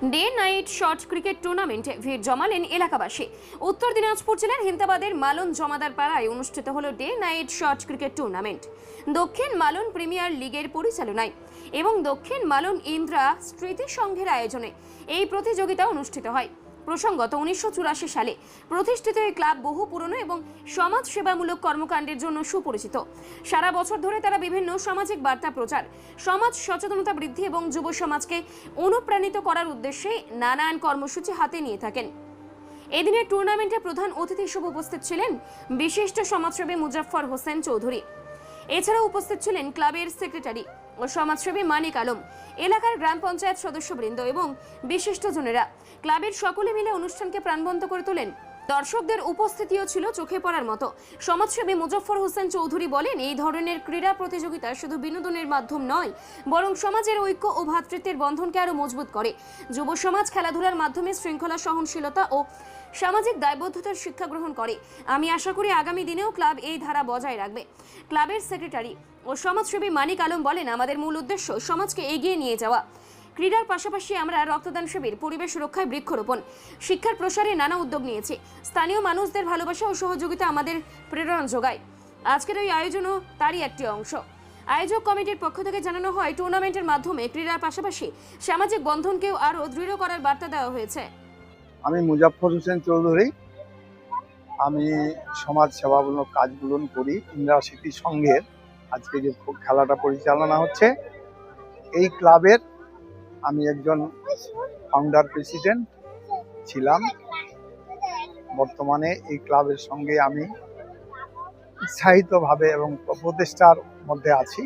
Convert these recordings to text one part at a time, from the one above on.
Day night short cricket টুর্নামেন্টে ভিড় জমালেন এলাকাবাসী। উত্তর দিনাজপুর জেলার হিমতাবাদের মালন জমাদার পাড়ায় অনুষ্ঠিত হলো day night short cricket tournament. দক্ষিণ মালন প্রিমিয়ার লিগের পরিচালনায় এবং দক্ষিণ মালন ইন্দ্রা স্মৃতি সংঘের আয়োজনে এই প্রতিযোগিতা অনুষ্ঠিত হয়। প্রসঙ্গত 1984 সালে প্রতিষ্ঠিত এই ক্লাব বহু পুরনো এবং সমাজ সেবামূলক কর্মকাণ্ডের জন্য সুপরিচিত। সারা বছর ধরে তারা বিভিন্ন সামাজিক বার্তা প্রচার, সমাজ সচেতনতা বৃদ্ধি এবং যুব সমাজকে অনুপ্রাণিত করার উদ্দেশ্যে নানান কর্মসূচি হাতে নিয়ে থাকেন। এদিনের টুর্নামেন্টে প্রধান অতিথি হিসেবে উপস্থিত ছিলেন বিশিষ্ট সমাজসেবী মুজাফফর হোসেন চৌধুরী। এছাড়াও উপস্থিত ছিলেন ক্লাবের সেক্রেটারি ও সমাজসেবী মানিক আলম, এলাকার গ্রাম পঞ্চায়েত সদস্যবৃন্দ এবং বিশিষ্টজনেরা। ক্লাবের সকলে মিলে অনুষ্ঠানকে প্রাণবন্ত করে তোলেন। দর্শকদের উপস্থিতিও ছিল চোখে পড়ার মতো। সমাজসেবী মুজাফফর হোসেন চৌধুরী বলেন, এই ধরনের ক্রীড়া প্রতিযোগিতা শুধু বিনোদনের মাধ্যম নয়, বরং সমাজের ঐক্য ও ভ্রাতৃত্বের বন্ধনকে আরো মজবুত করে। যুব সমাজ খেলাধুলার মাধ্যমে শৃঙ্খলা, সহনশীলতা ও সামাজিক দায়বদ্ধতার শিক্ষা গ্রহণ করে। আমি আশা করি আগামী দিনেও ক্লাব এই ধারা বজায় রাখবে। ক্লাবের সেক্রেটারি ও সমাজসেবী মানিক আলম বলেন, আমাদের মূল উদ্দেশ্য সমাজকে এগিয়ে নিয়ে যাওয়া। ক্রীড়ার পাশাপাশি আমরা রক্তদান শিবির, পরিবেশ রক্ষায় বৃক্ষরোপণ, শিক্ষার প্রসারে নানা উদ্যোগ নিয়েছি। স্থানীয় মানুষদের ভালোবাসা ও সহযোগিতা আমাদের প্রেরণা যোগায়। আজকের এই আয়োজনও তারই একটি অংশ। আয়োজক কমিটির পক্ষ থেকে জানানো হয়, টুর্নামেন্টের মাধ্যমে ক্রীড়ার পাশাপাশি সামাজিক বন্ধনকেও আরও দৃঢ় করার বার্তা দেওয়া হয়েছে। আমি মুজাফফর হোসেন চৌধুরী। আমি সমাজ সেবামূলক কাজগুলো করি ইন্দ্রা স্মৃতি সংঘের। আজকে যে খেলাটা পরিচালনা হচ্ছে, এই ক্লাবের আমি একজন ফাউন্ডার প্রেসিডেন্ট ছিলাম। বর্তমানে এই ক্লাবের সঙ্গে আমি উৎসাহিতভাবে এবং প্রচেষ্টার মধ্যে আছি।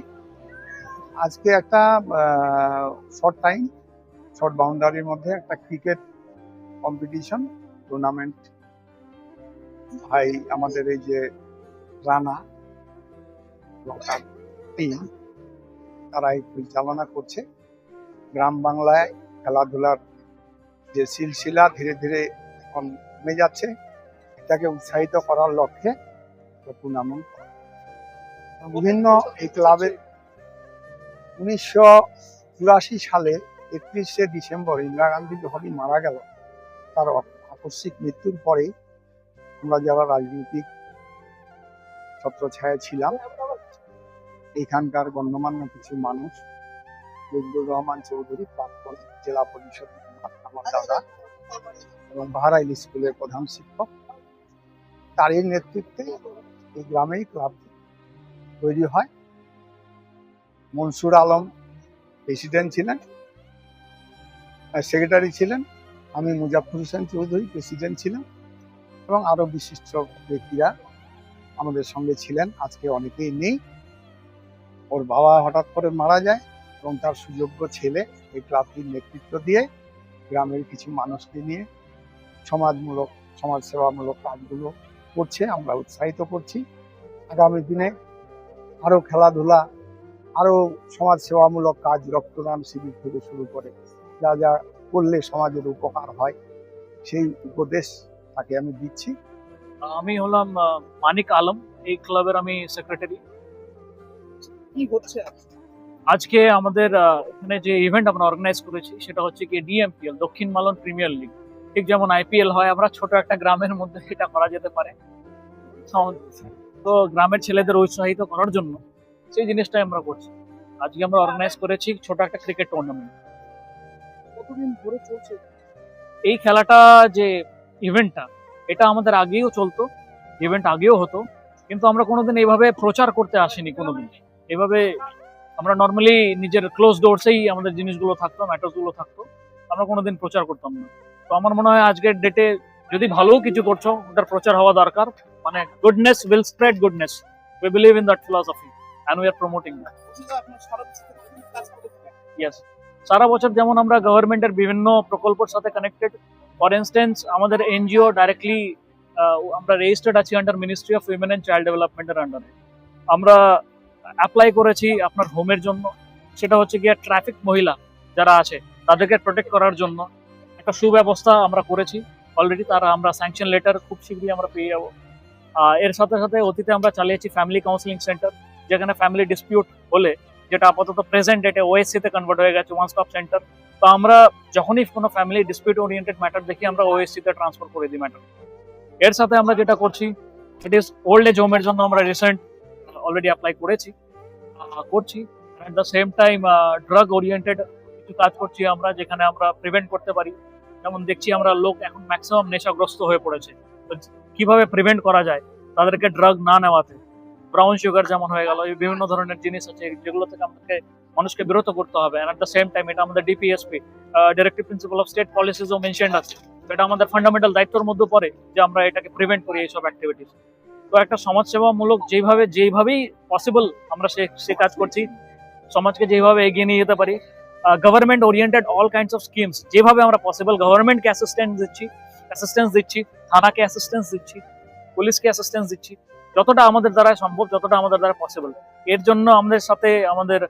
আজকে একটা শর্ট বাউন্ডারির মধ্যে একটা ক্রিকেট কম্পিটিশন টুর্নামেন্ট ভাই আমাদের এই যে রানা টিম, তারা এই পরিচালনা করছে। গ্রাম বাংলায় খেলাধুলার যে সিলসিলা ধীরে ধীরে এখন কমে যাচ্ছে, এটাকে উৎসাহিত করার লক্ষ্যে টুর্নামেন্ট বিভিন্ন এই ক্লাবের 1984 সালে 31শে ডিসেম্বর ইন্দিরা গান্ধী যখনই মারা গেল, তার আকস্মিক মৃত্যুর পরেই আমরা যারা রাজনৈতিক ছত্রছায়ায় ছিলাম, এখানকার গণ্যমান্য কিছু মানুষ, ফজলুর রহমান চৌধুরী প্রাক্তন জেলা পরিষদ আমার দাদা এবং বাহারাইল স্কুলের প্রধান শিক্ষক, তারই নেতৃত্বে এই গ্রামেই ক্লাব তৈরি হয়। মনসুর আলম প্রেসিডেন্ট ছিলেন, সেক্রেটারি ছিলেন। আমি মুজাফফর হোসেন চৌধুরী প্রেসিডেন্ট ছিলাম এবং আরো বিশিষ্ট ব্যক্তিরা আমাদের সঙ্গে ছিলেন। আজকে অনেকেই নেই। ওর বাবা হঠাৎ করে মারা যায় এবং তার সুযোগ্য ছেলে এই ক্লাবটির নেতৃত্ব দিয়ে গ্রামের কিছু মানুষকে নিয়ে সমাজ সেবামূলক কাজগুলো করছে। আমরা উৎসাহিত করছি। আগামী দিনে আরো খেলাধুলা, আরো সমাজ সেবামূলক কাজ, রক্তদান শিবির থেকে শুরু করে যা যা করলে সমাজের উপকার হয়, সেই উপদেশ তাকে আমি দিচ্ছি। আমি হলাম মানিক আলম, এই ক্লাবের আমি সেক্রেটারি। কি হচ্ছে আজকে আমাদের এখানে যে ইভেন্ট আমরা অর্গানাইজ করেছি সেটা হচ্ছে কি ডিএমপিএল, দক্ষিণ মালন প্রিমিয়ার লিগ। ঠিক যেমন আইপিএল হয়, আমরা ছোট একটা গ্রামের মধ্যে এটা করা যেতে পারে। তো গ্রামের ছেলেদের উৎসাহিত করার জন্য সেই জিনিসটাই আমরা করছি। আজকে আমরা অর্গানাইজ করেছি ছোট একটা ক্রিকেট টুর্নামেন্ট। কতদিন ধরে চলছে এই খেলাটা, যে ইভেন্টটা, এটা আমাদের আগেও চলতো, ইভেন্ট আগেও হতো, কিন্তু আমরা কোনোদিন এইভাবে প্রচার করতে আসিনি। কোনোদিন এইভাবে আমরা নর্মালি নিজের ক্লোজ ডোরসেই আমাদের জিনিসগুলো থাকতো, ম্যাটার্সগুলো থাকতো, আমরা কোনোদিন প্রচার করতাম না। তো আমার মনে হয় আজকের ডেটে যদি ভালো কিছু করছো, ওটার প্রচার হওয়া দরকার। মানে goodness will spread goodness, we believe in that philosophy and we are promoting that. Yes, সারা বছর যেমন আমরা গভর্নমেন্টের বিভিন্ন প্রকল্পের সাথে কানেক্টেড। ফর ইনস্টেন্স, আমাদের এনজিও ডাইরেক্টলি আমরা রেজিস্টার্ড আছি under ministry of women and child ডেভেলপমেন্টের আন্ডারে। আমরা অ্যাপ্লাই করেছি আপনার হোমের জন্য, সেটা হচ্ছে গিয়ে ট্রাফিক মহিলা যারা আছে তাদেরকে প্রোটেক্ট করার জন্য একটা সুব্যবস্থা আমরা করেছি অলরেডি। তারা আমরা স্যাংশন লেটার খুব শীঘ্রই আমরা পেয়ে যাবো। এর সাথে সাথে অতীতে আমরা চালিয়েছি ফ্যামিলি কাউন্সিলিং সেন্টার, যেখানে ফ্যামিলি ডিসপিউট হলে যেটা আপাতত প্রেজেন্ট ডেটে ওএসসি তে কনভার্ট হয়ে গেছে, ওয়ান স্টপ সেন্টার। তো আমরা যখনই কোনো ফ্যামিলি ডিসপিউট ওরিয়েন্টেড ম্যাটার দেখি আমরা ওএসসি তে ট্রান্সফার করে দিই ম্যাটার। এর সাথে আমরা যেটা করছি ইট ইজ ওল্ড এজ হোমের জন্য আমরা রিসেন্ট অলরেডি অ্যাপ্লাই করছি। At the same time drug oriented কিছু কাজ করছি আমরা, যেখানে আমরা প্রিভেন্ট করতে পারি। যেমন দেখছি আমরা লোক এখন ম্যাক্সিমাম নেশাগ্রস্ত হয়ে পড়েছে, তো কিভাবে প্রিভেন্ট করা যায় তাদেরকে ড্রাগ না নেওয়াতে। ব্রাউন সুগার যেমন হয়ে গেল, এই বিভিন্ন ধরনের জিনিস আছে যেগুলো থেকে আমাদেরকে মানুষকে বিরত করতে হবে। অ্যাট দ্য সেম টাইম এটা আমাদের DPSP directive principle of state পলিসিসও মেনশনড আছে। এটা আমাদের ফান্ডামেন্টাল দায়িত্বের মধ্যে পড়ে যে আমরা এটাকে প্রিভেন্ট করি এইসব অ্যাক্টিভিটিস। তো একটা সমাজসেবামূলক যেভাবেই পসিবল আমরা সে কাজ করছি, সমাজকে যেভাবে এগিয়ে নিয়ে যেতে পারি। Government oriented all kinds of schemes যেভাবে আমরা পসিবল গভর্নমেন্টকে অ্যাসিস্ট্যান্স দিচ্ছি, থানাকে অ্যাসিস্ট্যান্স দিচ্ছি, পুলিশকে অ্যাসিস্ট্যান্স দিচ্ছি, যতটা আমাদের দ্বারা সম্ভব, যতটা আমাদের দ্বারা পসিবল। এর জন্য আমাদের সাথে আমাদের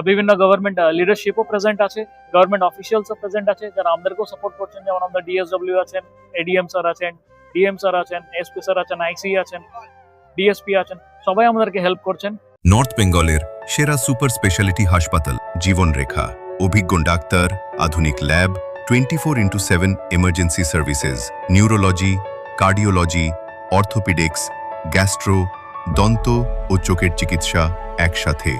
বিভিন্ন গভর্নমেন্ট লিডারশিপও প্রেজেন্ট আছে, গভর্নমেন্ট অফিসিয়ালসও প্রেজেন্ট আছে যারা আমাদেরকেও সাপোর্ট করছেন। যেমন আমাদের ডিএসডব্লিউ আছেন, এডিএম স্যার আছেন, ডিএম স্যার আছেন, এসপি স্যার আছেন, আইসি আছেন, ডিএসপি আছেন, সবাই আমাদেরকে হেল্প করছেন। নর্থ বেঙ্গলের সেরা সুপার স্পেশালিটি হাসপাতাল জীবনরেখা, অভিজ্ঞ ডাক্তার, আধুনিক lab, 24/7 emergency services, neurology, cardiology, orthopaedics, gastro, দন্ত ও চোখের চিকিৎসা একসাথে,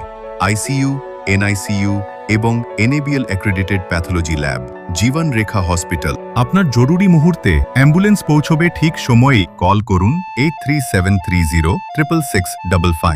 আইসিইউ, এনআইসিইউ এবং এনএবিএল অ্যাক্রেডিটেড প্যাথোলজি ল্যাব। জীবন রেখা হসপিটাল। আপনার জরুরি মুহূর্তে অ্যাম্বুলেন্স পৌঁছবে ঠিক সময়ে। কল করুন 83730 66655।